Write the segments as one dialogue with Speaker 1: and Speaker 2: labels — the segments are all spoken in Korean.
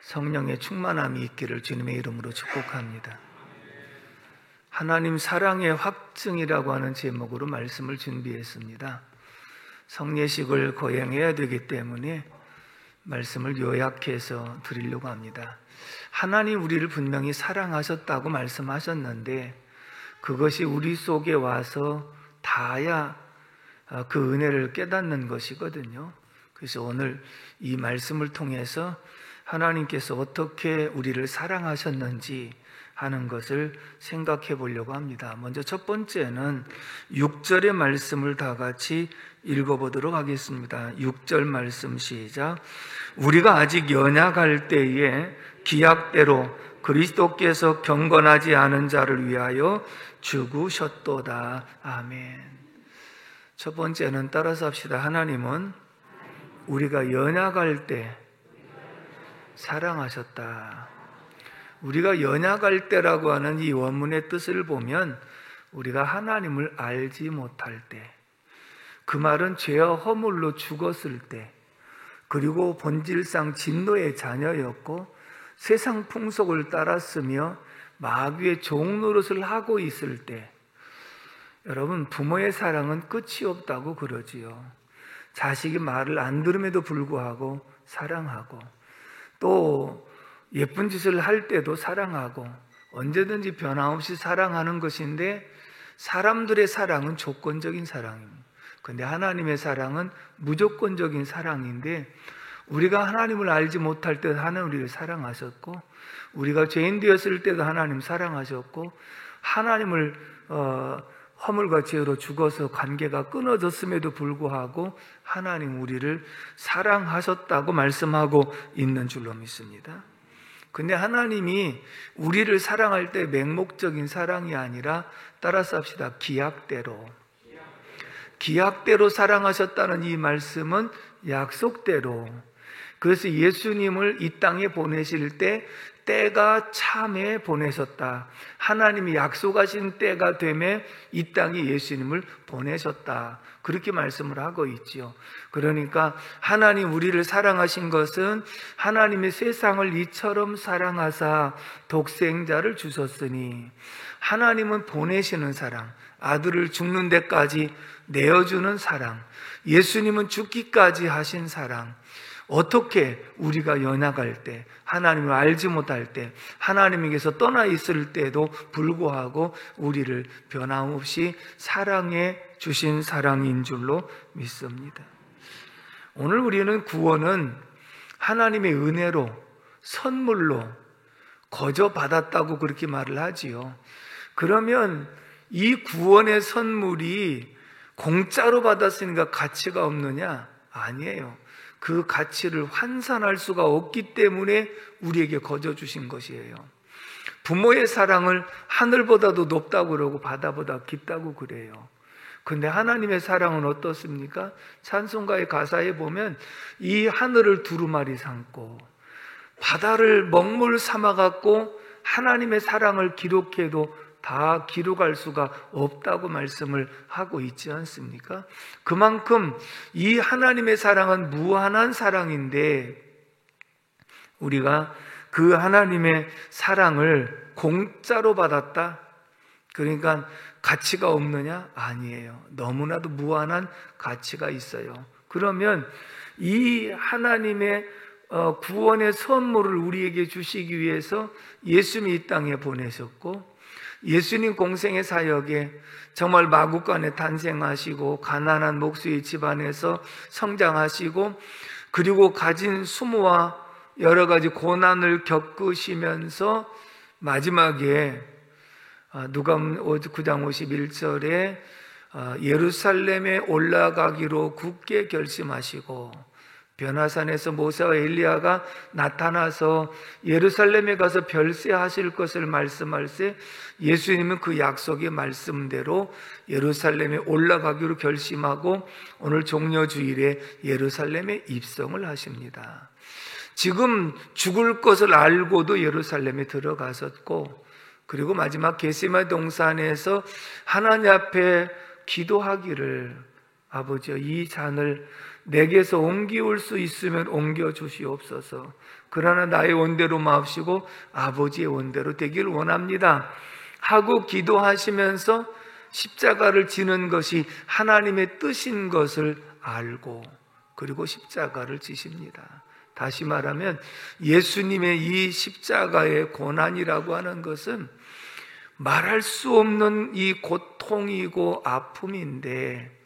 Speaker 1: 성령의 충만함이 있기를 주님의 이름으로 축복합니다. 하나님 사랑의 확증이라고 하는 제목으로 말씀을 준비했습니다. 성례식을 거행해야 되기 때문에 말씀을 요약해서 드리려고 합니다. 하나님 우리를 분명히 사랑하셨다고 말씀하셨는데 그것이 우리 속에 와서 닿아야 그 은혜를 깨닫는 것이거든요. 그래서 오늘 이 말씀을 통해서 하나님께서 어떻게 우리를 사랑하셨는지 하는 것을 생각해 보려고 합니다. 먼저 첫 번째는 6절의 말씀을 다 같이 읽어보도록 하겠습니다. 6절 말씀 시작. 우리가 아직 연약할 때에 기약대로 그리스도께서 경건하지 않은 자를 위하여 죽으셨도다. 아멘. 첫 번째는 따라서 합시다. 하나님은 우리가 연약할 때 사랑하셨다. 우리가 연약할 때라고 하는 이 원문의 뜻을 보면 우리가 하나님을 알지 못할 때, 그 말은 죄와 허물로 죽었을 때, 그리고 본질상 진노의 자녀였고 세상 풍속을 따랐으며 마귀의 종 노릇을 하고 있을 때, 여러분 부모의 사랑은 끝이 없다고 그러지요. 자식이 말을 안 들음에도 불구하고 사랑하고, 또 예쁜 짓을 할 때도 사랑하고, 언제든지 변함없이 사랑하는 것인데 사람들의 사랑은 조건적인 사랑입니다. 그런데 하나님의 사랑은 무조건적인 사랑인데, 우리가 하나님을 알지 못할 때도 하나님 우리를 사랑하셨고, 우리가 죄인 되었을 때도 하나님 사랑하셨고, 하나님을 허물과 죄로 죽어서 관계가 끊어졌음에도 불구하고 하나님 우리를 사랑하셨다고 말씀하고 있는 줄로 믿습니다. 근데 하나님이 우리를 사랑할 때 맹목적인 사랑이 아니라, 따라서 합시다, 기약대로 사랑하셨다는 이 말씀은 약속대로. 그래서 예수님을 이 땅에 보내실 때 때가 참에 보내셨다. 하나님이 약속하신 때가 되매 이 땅에 예수님을 보내셨다. 그렇게 말씀을 하고 있지요. 그러니까 하나님 우리를 사랑하신 것은 하나님의 세상을 이처럼 사랑하사 독생자를 주셨으니, 하나님은 보내시는 사랑, 아들을 죽는 데까지 내어주는 사랑, 예수님은 죽기까지 하신 사랑. 어떻게 우리가 연약할 때, 하나님을 알지 못할 때, 하나님에게서 떠나 있을 때도 불구하고 우리를 변함없이 사랑해 주신 사랑인 줄로 믿습니다. 오늘 우리는 구원은 하나님의 은혜로, 선물로 거저 받았다고 그렇게 말을 하지요. 그러면 이 구원의 선물이 공짜로 받았으니까 가치가 없느냐? 아니에요. 그 가치를 환산할 수가 없기 때문에 우리에게 거저 주신 것이에요. 부모의 사랑을 하늘보다도 높다고 그러고 바다보다 깊다고 그래요. 근데 하나님의 사랑은 어떻습니까? 찬송가의 가사에 보면 이 하늘을 두루마리 삼고 바다를 먹물 삼아갖고 하나님의 사랑을 기록해도 다 기록할 수가 없다고 말씀을 하고 있지 않습니까? 그만큼 이 하나님의 사랑은 무한한 사랑인데, 우리가 그 하나님의 사랑을 공짜로 받았다? 그러니까 가치가 없느냐? 아니에요. 너무나도 무한한 가치가 있어요. 그러면 이 하나님의 구원의 선물을 우리에게 주시기 위해서 예수님이 이 땅에 보내셨고, 예수님 공생의 사역에 정말 마구간에 탄생하시고 가난한 목수의 집안에서 성장하시고, 그리고 가진 수모와 여러 가지 고난을 겪으시면서 마지막에 누가복음 9장 51절에 예루살렘에 올라가기로 굳게 결심하시고, 변화산에서 모세와 엘리야가 나타나서 예루살렘에 가서 별세하실 것을 말씀할세 예수님은 그 약속의 말씀대로 예루살렘에 올라가기로 결심하고 오늘 종려주일에 예루살렘에 입성을 하십니다. 지금 죽을 것을 알고도 예루살렘에 들어가셨고, 그리고 마지막 겟세마네 동산에서 하나님 앞에 기도하기를, 아버지여 이 잔을 내게서 옮기올 수 있으면 옮겨 주시옵소서. 그러나 나의 원대로 마옵시고 아버지의 원대로 되길 원합니다 하고 기도하시면서 십자가를 지는 것이 하나님의 뜻인 것을 알고 그리고 십자가를 지십니다. 다시 말하면 예수님의 이 십자가의 고난이라고 하는 것은 말할 수 없는 이 고통이고 아픔인데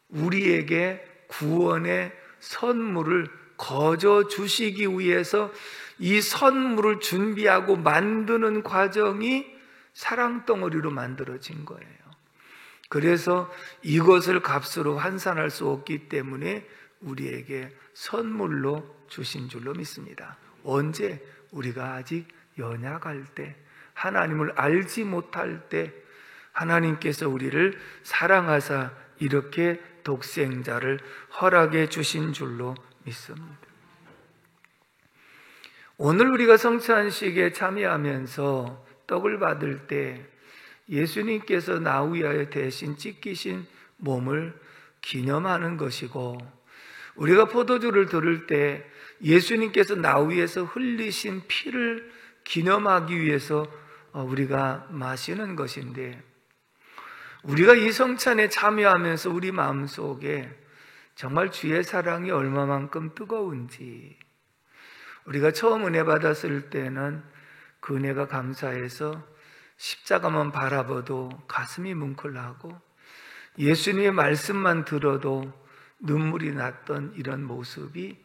Speaker 1: 우리에게 구원의 선물을 거저 주시기 위해서 이 선물을 준비하고 만드는 과정이 사랑덩어리로 만들어진 거예요. 그래서 이것을 값으로 환산할 수 없기 때문에 우리에게 선물로 주신 줄로 믿습니다. 언제? 우리가 아직 연약할 때, 하나님을 알지 못할 때 하나님께서 우리를 사랑하사 이렇게 독생자를 허락해 주신 줄로 믿습니다. 오늘 우리가 성찬식에 참여하면서 떡을 받을 때 예수님께서 나 위하여 대신 찢기신 몸을 기념하는 것이고, 우리가 포도주를 들을 때 예수님께서 나 위해서 흘리신 피를 기념하기 위해서 우리가 마시는 것인데, 우리가 이 성찬에 참여하면서 우리 마음속에 정말 주의 사랑이 얼마만큼 뜨거운지, 우리가 처음 은혜 받았을 때는 그 은혜가 감사해서 십자가만 바라봐도 가슴이 뭉클하고 예수님의 말씀만 들어도 눈물이 났던 이런 모습이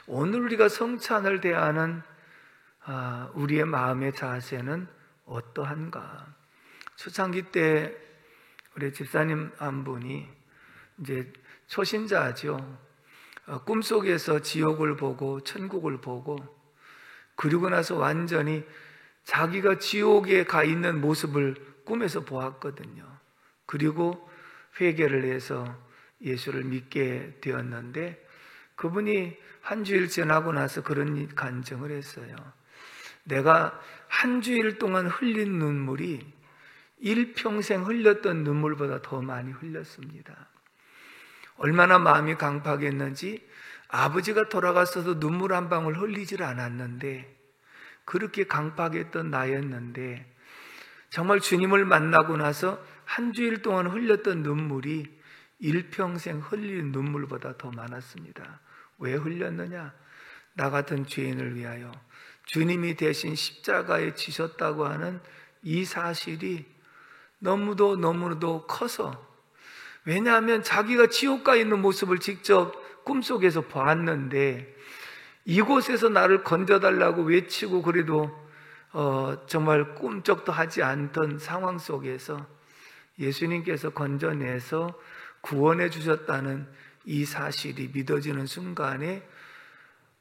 Speaker 1: 오늘 우리가 성찬을 대하는 우리의 마음의 자세는 어떠한가? 초창기 때 우리 집사님 한 분이 이제 초신자죠. 꿈속에서 지옥을 보고 천국을 보고 그리고 나서 완전히 자기가 지옥에 가 있는 모습을 꿈에서 보았거든요. 그리고 회개를 해서 예수를 믿게 되었는데, 그분이 한 주일 지나고 나서 그런 간증을 했어요. 내가 한 주일 동안 흘린 눈물이 일평생 흘렸던 눈물보다 더 많이 흘렸습니다. 얼마나 마음이 강팍했는지 아버지가 돌아갔어도 눈물 한 방울 흘리질 않았는데, 그렇게 강팍했던 나였는데 정말 주님을 만나고 나서 한 주일 동안 흘렸던 눈물이 일평생 흘린 눈물보다 더 많았습니다. 왜 흘렸느냐? 나 같은 죄인을 위하여 주님이 대신 십자가에 지셨다고 하는 이 사실이 너무도 커서, 왜냐하면 자기가 지옥 가 있는 모습을 직접 꿈속에서 보았는데 이곳에서 나를 건져달라고 외치고 그래도 정말 꿈쩍도 하지 않던 상황 속에서 예수님께서 건져내서 구원해 주셨다는 이 사실이 믿어지는 순간에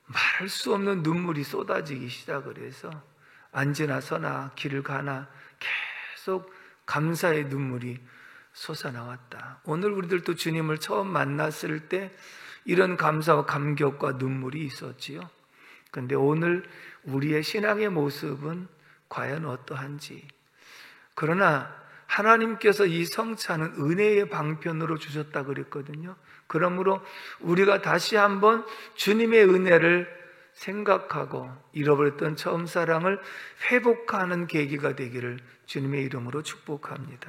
Speaker 1: 말할 수 없는 눈물이 쏟아지기 시작을 해서 앉으나 서나 길을 가나 계속 감사의 눈물이 솟아나왔다. 오늘 우리들도 주님을 처음 만났을 때 이런 감사와 감격과 눈물이 있었지요. 그런데 오늘 우리의 신앙의 모습은 과연 어떠한지. 그러나 하나님께서 이 성찬은 은혜의 방편으로 주셨다 그랬거든요. 그러므로 우리가 다시 한번 주님의 은혜를 생각하고 잃어버렸던 처음 사랑을 회복하는 계기가 되기를 주님의 이름으로 축복합니다.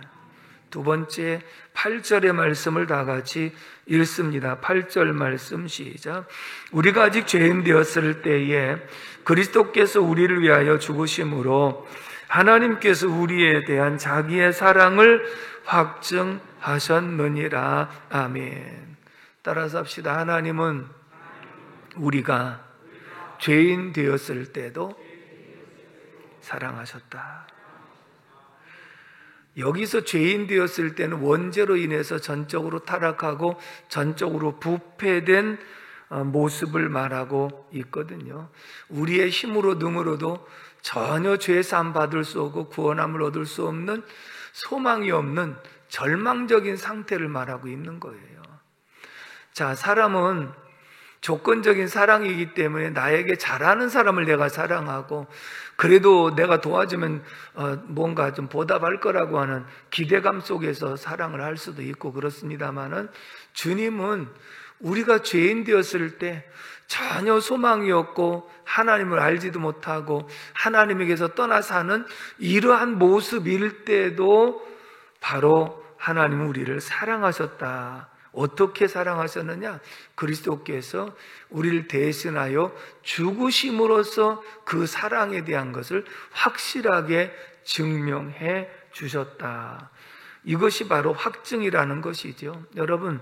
Speaker 1: 두 번째 8절의 말씀을 다 같이 읽습니다. 8절 말씀 시작. 우리가 아직 죄인 되었을 때에 그리스도께서 우리를 위하여 죽으심으로 하나님께서 우리에 대한 자기의 사랑을 확증하셨느니라. 아멘. 따라서 합시다. 하나님은 우리가 죄인 되었을 때도 사랑하셨다. 여기서 죄인 되었을 때는 원죄로 인해서 전적으로 타락하고 전적으로 부패된 모습을 말하고 있거든요. 우리의 힘으로 능으로도 전혀 죄사함 받을 수 없고 구원함을 얻을 수 없는, 소망이 없는 절망적인 상태를 말하고 있는 거예요. 자, 사람은 조건적인 사랑이기 때문에 나에게 잘하는 사람을 내가 사랑하고 그래도 내가 도와주면 뭔가 좀 보답할 거라고 하는 기대감 속에서 사랑을 할 수도 있고 그렇습니다만은, 주님은 우리가 죄인 되었을 때 전혀 소망이 없고 하나님을 알지도 못하고 하나님에게서 떠나 사는 이러한 모습일 때도 바로 하나님은 우리를 사랑하셨다. 어떻게 사랑하셨느냐? 그리스도께서 우리를 대신하여 죽으심으로써 그 사랑에 대한 것을 확실하게 증명해 주셨다. 이것이 바로 확증이라는 것이죠. 여러분,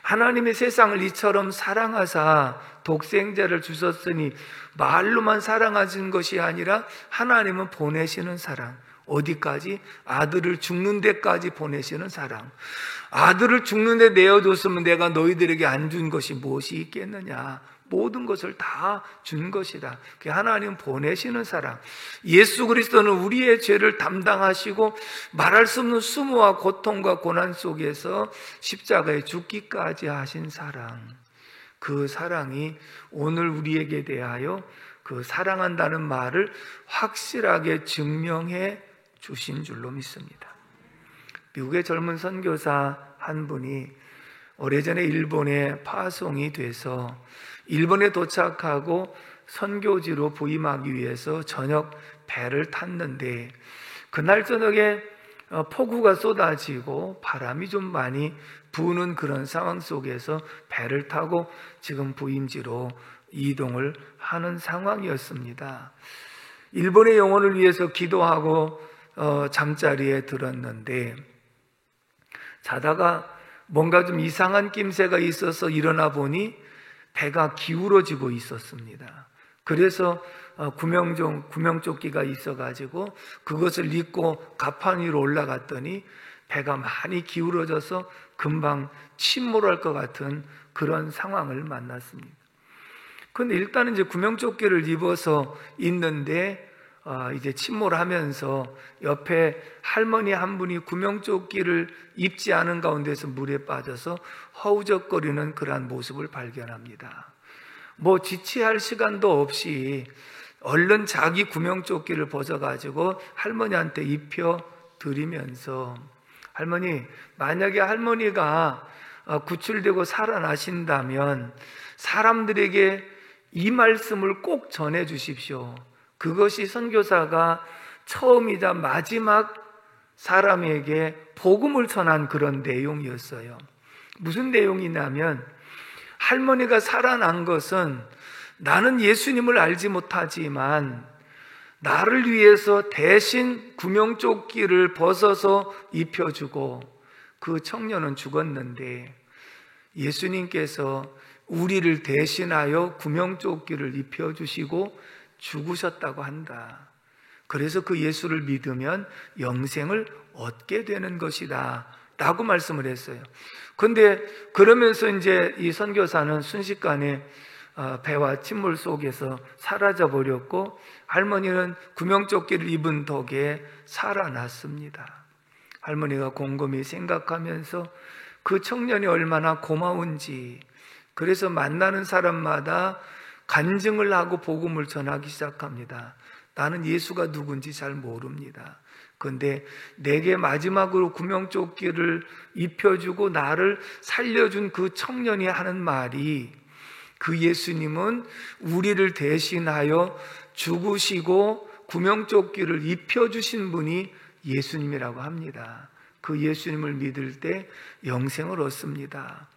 Speaker 1: 하나님의 세상을 이처럼 사랑하사 독생자를 주셨으니 말로만 사랑하신 것이 아니라 하나님은 보내시는 사랑, 어디까지? 아들을 죽는 데까지 보내시는 사랑. 아들을 죽는 데 내어줬으면 내가 너희들에게 안 준 것이 무엇이 있겠느냐? 모든 것을 다 준 것이다. 하나님 보내시는 사랑. 예수 그리스도는 우리의 죄를 담당하시고 말할 수 없는 수모와 고통과 고난 속에서 십자가에 죽기까지 하신 사랑. 그 사랑이 오늘 우리에게 대하여 그 사랑한다는 말을 확실하게 증명해 주신 줄로 믿습니다. 미국의 젊은 선교사 한 분이 오래전에 일본에 파송이 돼서 일본에 도착하고 선교지로 부임하기 위해서 저녁 배를 탔는데 그날 저녁에 폭우가 쏟아지고 바람이 좀 많이 부는 그런 상황 속에서 배를 타고 지금 부임지로 이동을 하는 상황이었습니다. 일본의 영혼을 위해서 기도하고 잠자리에 들었는데 자다가 뭔가 좀 이상한 낌새가 있어서 일어나 보니 배가 기울어지고 있었습니다. 그래서 구명조끼가 있어가지고 그것을 입고 가판 위로 올라갔더니 배가 많이 기울어져서 금방 침몰할 것 같은 그런 상황을 만났습니다. 근데 일단은 이제 구명조끼를 입어서 있는데 이제 침몰하면서 옆에 할머니 한 분이 구명조끼를 입지 않은 가운데서 물에 빠져서 허우적거리는 그러한 모습을 발견합니다. 뭐 지체할 시간도 없이 얼른 자기 구명조끼를 벗어가지고 할머니한테 입혀드리면서 할머니, 만약에 할머니가 구출되고 살아나신다면 사람들에게 이 말씀을 꼭 전해 주십시오. 그것이 선교사가 처음이자 마지막 사람에게 복음을 전한 그런 내용이었어요. 무슨 내용이냐면 할머니가 살아난 것은 나는 예수님을 알지 못하지만 나를 위해서 대신 구명조끼를 벗어서 입혀주고 그 청년은 죽었는데 예수님께서 우리를 대신하여 구명조끼를 입혀주시고 죽으셨다고 한다. 그래서 그 예수를 믿으면 영생을 얻게 되는 것이다 라고 말씀을 했어요. 그런데 그러면서 이제 이 선교사는 순식간에 배와 침몰 속에서 사라져 버렸고 할머니는 구명조끼를 입은 덕에 살아났습니다. 할머니가 곰곰이 생각하면서 그 청년이 얼마나 고마운지, 그래서 만나는 사람마다 간증을 하고 복음을 전하기 시작합니다. 나는 예수가 누군지 잘 모릅니다. 그런데 내게 마지막으로 구명조끼를 입혀주고 나를 살려준 그 청년이 하는 말이, 그 예수님은 우리를 대신하여 죽으시고 구명조끼를 입혀주신 분이 예수님이라고 합니다. 그 예수님을 믿을 때 영생을 얻습니다.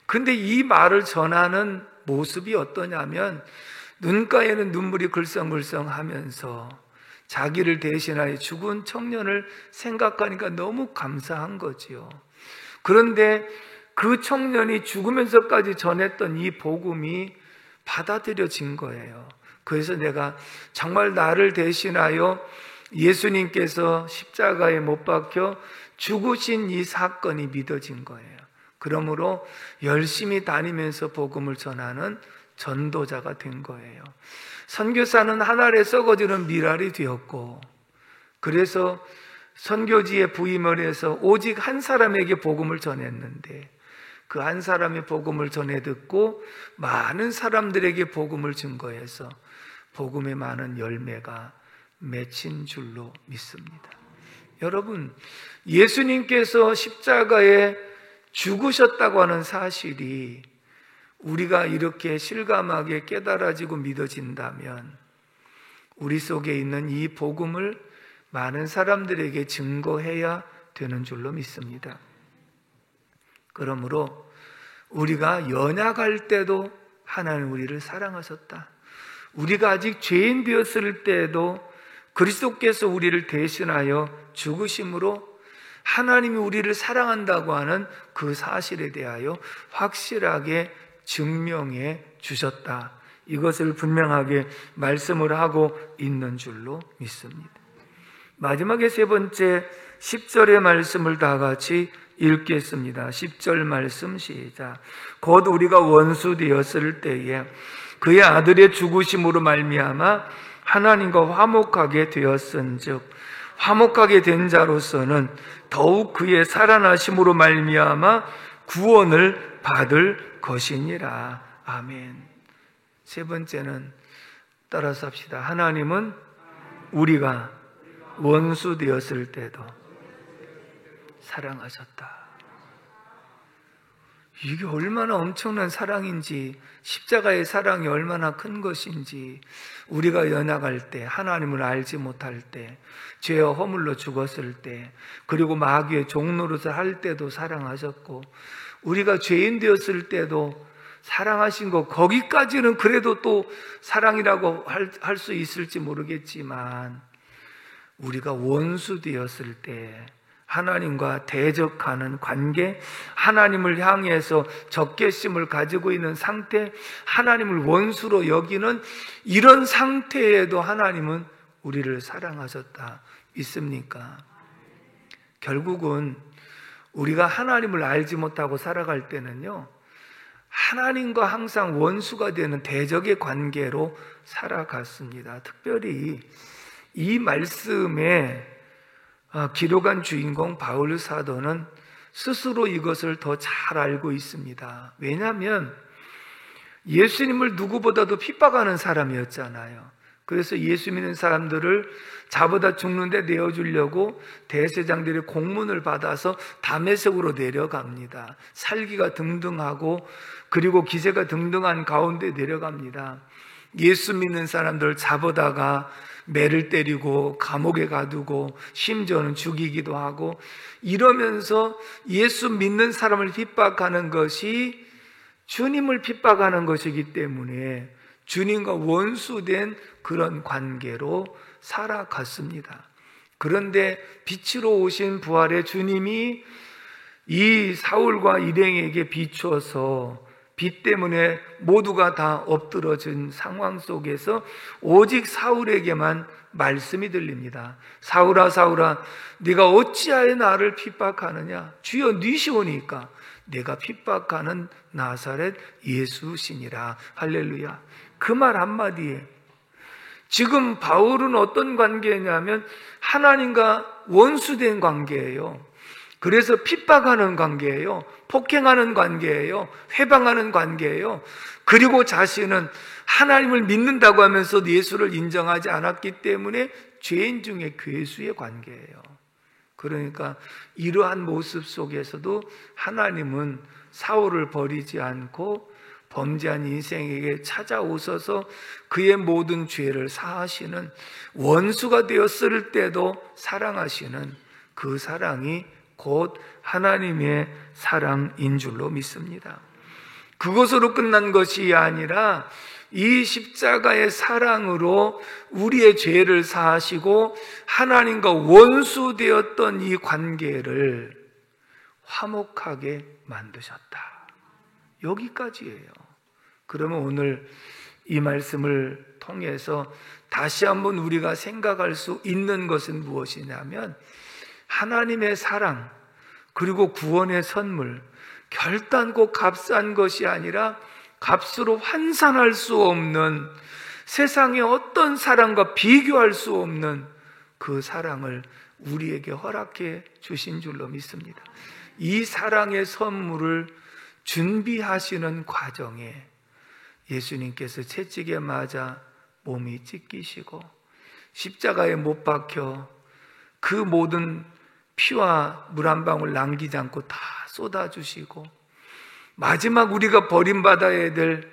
Speaker 1: 그런데 이 말을 전하는 모습이 어떠냐면 눈가에는 눈물이 글썽글썽 하면서 자기를 대신하여 죽은 청년을 생각하니까 너무 감사한 거지요. 그런데 그 청년이 죽으면서까지 전했던 이 복음이 받아들여진 거예요. 그래서 내가 정말 나를 대신하여 예수님께서 십자가에 못 박혀 죽으신 이 사건이 믿어진 거예요. 그러므로 열심히 다니면서 복음을 전하는 전도자가 된 거예요. 선교사는 하늘에 썩어지는 미랄이 되었고, 그래서 선교지에 부임을 해서 오직 한 사람에게 복음을 전했는데 그 한 사람의 복음을 전해 듣고 많은 사람들에게 복음을 증거해서 복음의 많은 열매가 맺힌 줄로 믿습니다. 여러분, 예수님께서 십자가에 죽으셨다고 하는 사실이 우리가 이렇게 실감하게 깨달아지고 믿어진다면 우리 속에 있는 이 복음을 많은 사람들에게 증거해야 되는 줄로 믿습니다. 그러므로 우리가 연약할 때도 하나님 우리를 사랑하셨다. 우리가 아직 죄인 되었을 때에도 그리스도께서 우리를 대신하여 죽으심으로 하나님이 우리를 사랑한다고 하는 그 사실에 대하여 확실하게 증명해 주셨다. 이것을 분명하게 말씀을 하고 있는 줄로 믿습니다. 마지막에 세 번째 10절의 말씀을 다 같이 읽겠습니다. 10절 말씀 시작. 곧 우리가 원수 되었을 때에 그의 아들의 죽으심으로 말미암아 하나님과 화목하게 되었은즉 화목하게 된 자로서는 더욱 그의 살아나심으로 말미암아 구원을 받을 것이니라. 아멘. 세 번째는 따라서 합시다. 하나님은 우리가 원수 되었을 때도 사랑하셨다. 이게 얼마나 엄청난 사랑인지, 십자가의 사랑이 얼마나 큰 것인지, 우리가 연약할 때, 하나님을 알지 못할 때, 죄와 허물로 죽었을 때, 그리고 마귀의 종노릇을 할 때도 사랑하셨고, 우리가 죄인 되었을 때도 사랑하신 거, 거기까지는 그래도 또 사랑이라고 할 수 있을지 모르겠지만, 우리가 원수 되었을 때 하나님과 대적하는 관계, 하나님을 향해서 적개심을 가지고 있는 상태, 하나님을 원수로 여기는 이런 상태에도 하나님은 우리를 사랑하셨다. 믿습니까? 결국은 우리가 하나님을 알지 못하고 살아갈 때는요, 하나님과 항상 원수가 되는 대적의 관계로 살아갔습니다. 특별히 이 말씀에 기록한 주인공 바울 사도는 스스로 이것을 더 잘 알고 있습니다. 왜냐하면 예수님을 누구보다도 핍박하는 사람이었잖아요. 그래서 예수 믿는 사람들을 잡아다 죽는데 내어주려고 대제사장들의 공문을 받아서 다메섹으로 내려갑니다. 살기가 등등하고 그리고 기세가 등등한 가운데 내려갑니다. 예수 믿는 사람들 잡아다가 매를 때리고 감옥에 가두고 심지어는 죽이기도 하고 이러면서 예수 믿는 사람을 핍박하는 것이 주님을 핍박하는 것이기 때문에 주님과 원수된 그런 관계로 살아갔습니다. 그런데 빛으로 오신 부활의 주님이 이 사울과 일행에게 비추어서 빛 때문에 모두가 다 엎드러진 상황 속에서 오직 사울에게만 말씀이 들립니다. 사울아 사울아 네가 어찌하여 나를 핍박하느냐? 주여 니시오니까 내가 핍박하는 나사렛 예수시니라. 할렐루야. 그 말 한마디에 지금 바울은 어떤 관계냐면 하나님과 원수된 관계예요. 그래서 핍박하는 관계예요. 폭행하는 관계예요. 회방하는 관계예요. 그리고 자신은 하나님을 믿는다고 하면서도 예수를 인정하지 않았기 때문에 죄인 중에 괴수의 관계예요. 그러니까 이러한 모습 속에서도 하나님은 사울을 버리지 않고 범죄한 인생에게 찾아오셔서 그의 모든 죄를 사하시는, 원수가 되었을 때도 사랑하시는 그 사랑이 곧 하나님의 사랑인 줄로 믿습니다. 그것으로 끝난 것이 아니라 이 십자가의 사랑으로 우리의 죄를 사하시고 하나님과 원수 되었던 이 관계를 화목하게 만드셨다. 여기까지예요. 그러면 오늘 이 말씀을 통해서 다시 한번 우리가 생각할 수 있는 것은 무엇이냐면 하나님의 사랑 그리고 구원의 선물, 결단코 값싼 것이 아니라 값으로 환산할 수 없는, 세상의 어떤 사랑과 비교할 수 없는 그 사랑을 우리에게 허락해 주신 줄로 믿습니다. 이 사랑의 선물을 준비하시는 과정에 예수님께서 채찍에 맞아 몸이 찢기시고 십자가에 못 박혀 그 모든 피와 물 한 방울 남기지 않고 다 쏟아주시고 마지막 우리가 버림받아야 될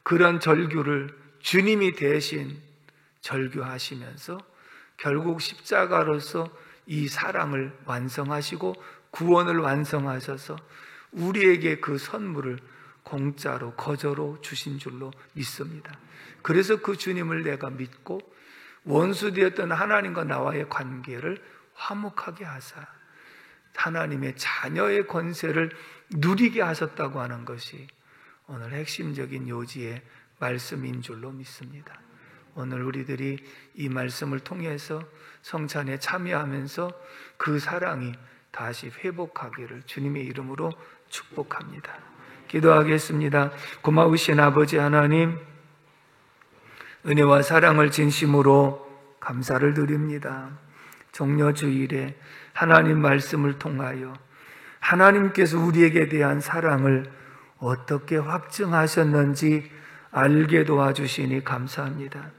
Speaker 1: 그런 절규를 주님이 대신 절규하시면서 결국 십자가로서 이 사랑을 완성하시고 구원을 완성하셔서 우리에게 그 선물을 공짜로 거저로 주신 줄로 믿습니다. 그래서 그 주님을 내가 믿고 원수되었던 하나님과 나와의 관계를 화목하게 하사 하나님의 자녀의 권세를 누리게 하셨다고 하는 것이 오늘 핵심적인 요지의 말씀인 줄로 믿습니다. 오늘 우리들이 이 말씀을 통해서 성찬에 참여하면서 그 사랑이 다시 회복하기를 주님의 이름으로 축복합니다. 기도하겠습니다. 고마우신 아버지 하나님, 은혜와 사랑을 진심으로 감사를 드립니다. 종려주일에 하나님 말씀을 통하여 하나님께서 우리에게 대한 사랑을 어떻게 확증하셨는지 알게 도와주시니 감사합니다.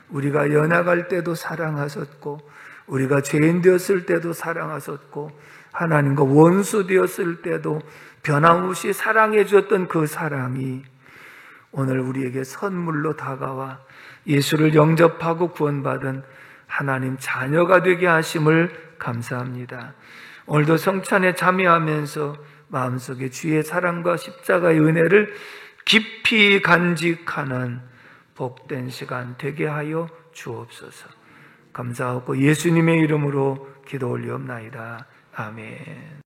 Speaker 1: 우리가 연약할 때도 사랑하셨고 우리가 죄인 되었을 때도 사랑하셨고 하나님과 원수 되었을 때도 변함없이 사랑해 주었던 그 사랑이 오늘 우리에게 선물로 다가와 예수를 영접하고 구원받은 하나님 자녀가 되게 하심을 감사합니다. 오늘도 성찬에 참여하면서 마음속에 주의 사랑과 십자가의 은혜를 깊이 간직하는 복된 시간 되게 하여 주옵소서. 감사하고 예수님의 이름으로 기도 올리옵나이다. 아멘.